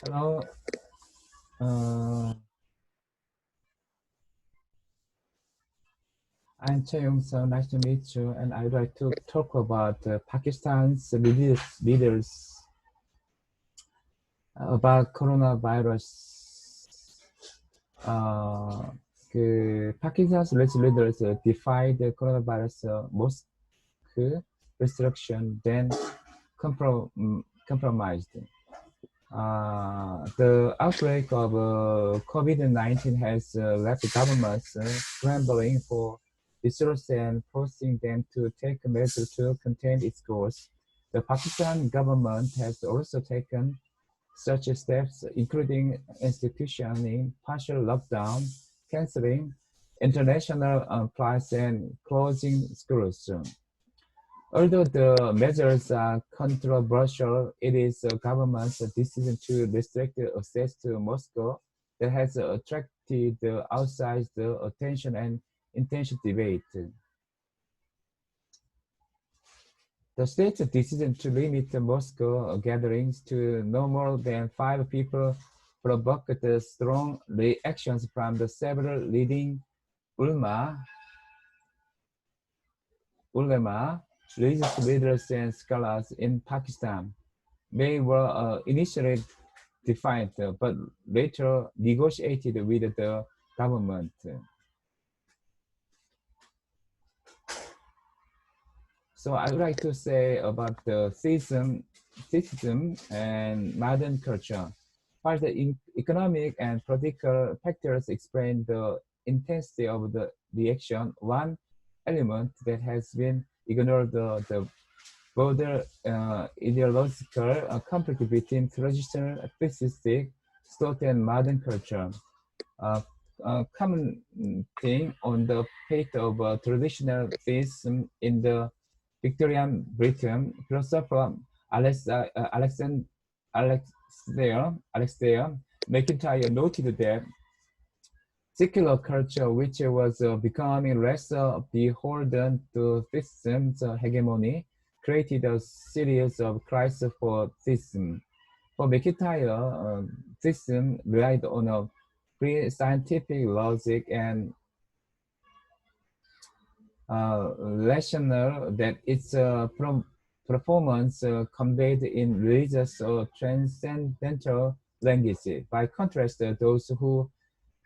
Hello, uh, I'm Chae So nice to meet you. And I'd like to talk about Pakistan's leaders about coronavirus. Uh, Pakistan's leaders defied the coronavirus mosque restriction, then compromised. The outbreak of COVID-19 has left governments scrambling for resources and forcing them to take measures to contain its course. The Pakistan government has also taken such steps, including institutioning partial lockdown, canceling international flights, and closing schools. Although the measures are controversial, it is the government's decision to restrict access to Moscow that has attracted outside attention and intense debate. The state's decision to limit Moscow gatherings to no more than 5 people provoked strong reactions from the several leading ulama religious leaders and scholars in Pakistan. They were initially defiant, but later negotiated with the government. So I would like to say about the theism and modern culture. While the economic and political factors explain the intensity of the reaction, one element that has been ignored the broader ideological conflict between traditional theistic thought and modern culture. Uh, Commenting on the fate of traditional theism in the Victorian Britain, philosopher Alexander McIntyre noted that secular culture, which was becoming less beholden to theism's hegemony, created a series of crises for theism. For McIntyre, theism relied on a pre-scientific logic and rational that its performance conveyed in religious or transcendental language. By contrast, those who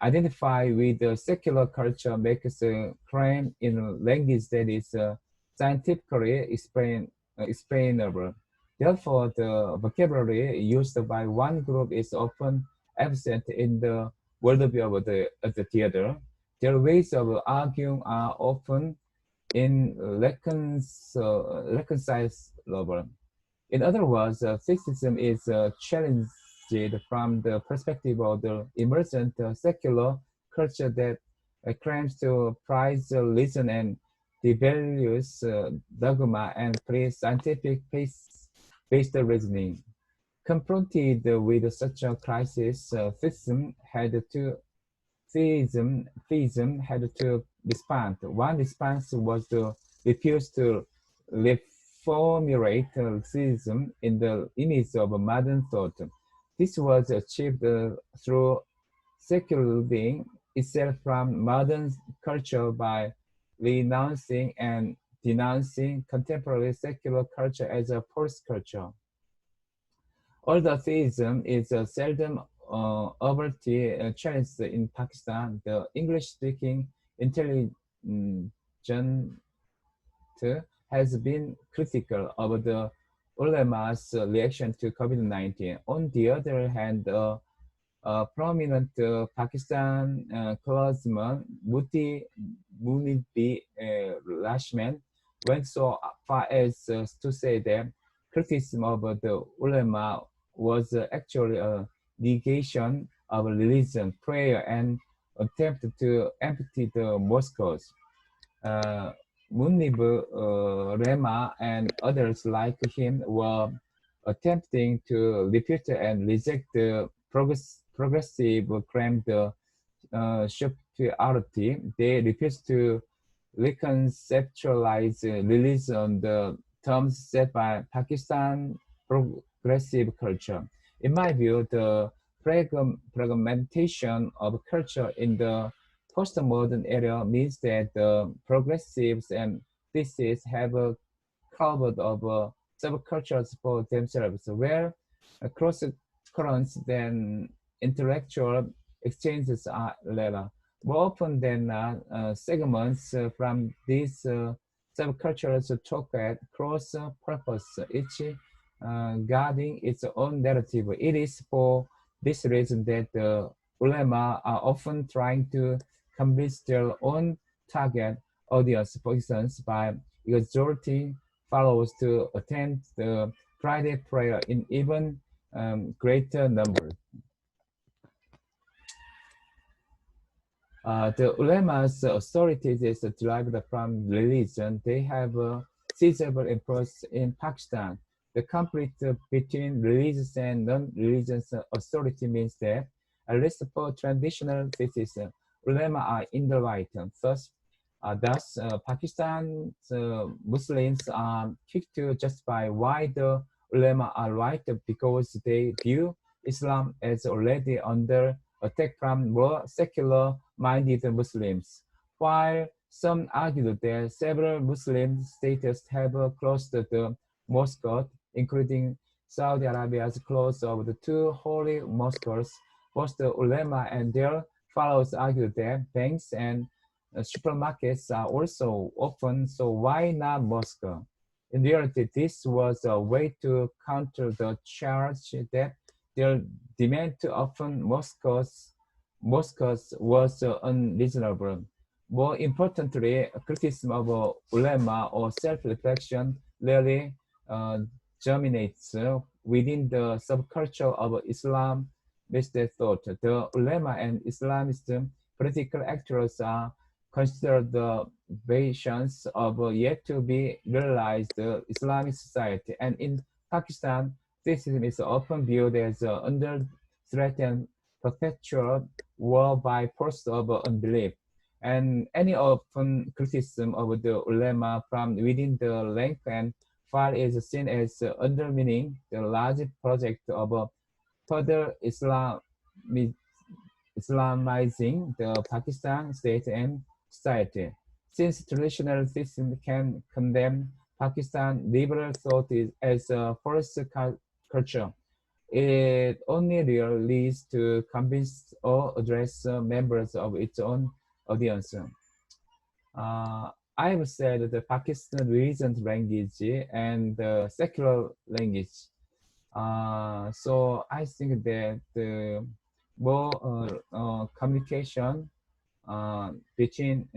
identify with the secular culture makes a claim in language that is scientifically explainable. Therefore, the vocabulary used by one group is often absent in the worldview of the other. Their ways of arguing are often irreconcilable. In other words, Sikhism is challenged from the perspective of the emergent secular culture that claims to prize reason and devalues dogma and pre-scientific based reasoning. Confronted with such a crisis, theism had to respond. One response was to refuse to reformulate theism in the image of modern thought. This was achieved through secularizing itself from modern culture by renouncing and denouncing contemporary secular culture as a false culture. Although theism is seldom overtly challenged in Pakistan, the English-speaking intelligence has been critical of the ulama's reaction to COVID-19. On the other hand, a prominent Pakistan clergyman, Munibi Rashman, went so far as to say that criticism of the ulama was actually a negation of religion, prayer, and attempt to empty the mosques. Uh, Munib Rema and others like him were attempting to refute and reject the progressive claim the superiority. They refused to reconceptualize religion on the terms set by Pakistan progressive culture. In my view, the fragmentation of culture in the postmodern era means that the progressives and theses have carved of subcultures for themselves, where cross currents than intellectual exchanges are later. More often than not, segments from these subcultures talk at cross purpose, each guarding its own narrative. It is for this reason that the ulema are often trying to convince their own target audience, for instance, by exhorting followers to attend the Friday prayer in even greater numbers. The ulema's authority is derived from religion. They have a sizable influence in Pakistan. The conflict between religious and non-religious authority means that, at least for traditional thesis, ulema are in the right. Thus, Pakistan's Muslims are quick to justify why the ulema are right because they view Islam as already under attack from more secular-minded Muslims, while some argue that several Muslim states have closed the mosque, including Saudi Arabia's close of the two holy mosques. Both the ulema and their followers argue that banks and supermarkets are also open, so why not mosque? In reality, this was a way to counter the charge that their demand to open mosques was unreasonable. More importantly, criticism of ulema or self-reflection rarely germinates within the subculture of Islamist thought. The ulema and Islamist political actors are considered the versions of yet to be realized Islamic society, and in Pakistan, this system is often viewed as under threat and perpetual war by force of unbelief. And any open criticism of the ulema from within the rank and file is seen as undermining the large project of further Islamizing the Pakistan state and society. Since traditional system can condemn Pakistan liberal thought as a false culture, it only really leads to convince or address members of its own audience. I've said the Pakistan religion language and the secular language. So I think that more communication between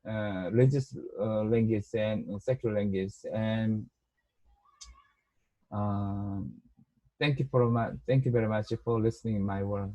religious language and secular language. And thank you very much for listening to my work.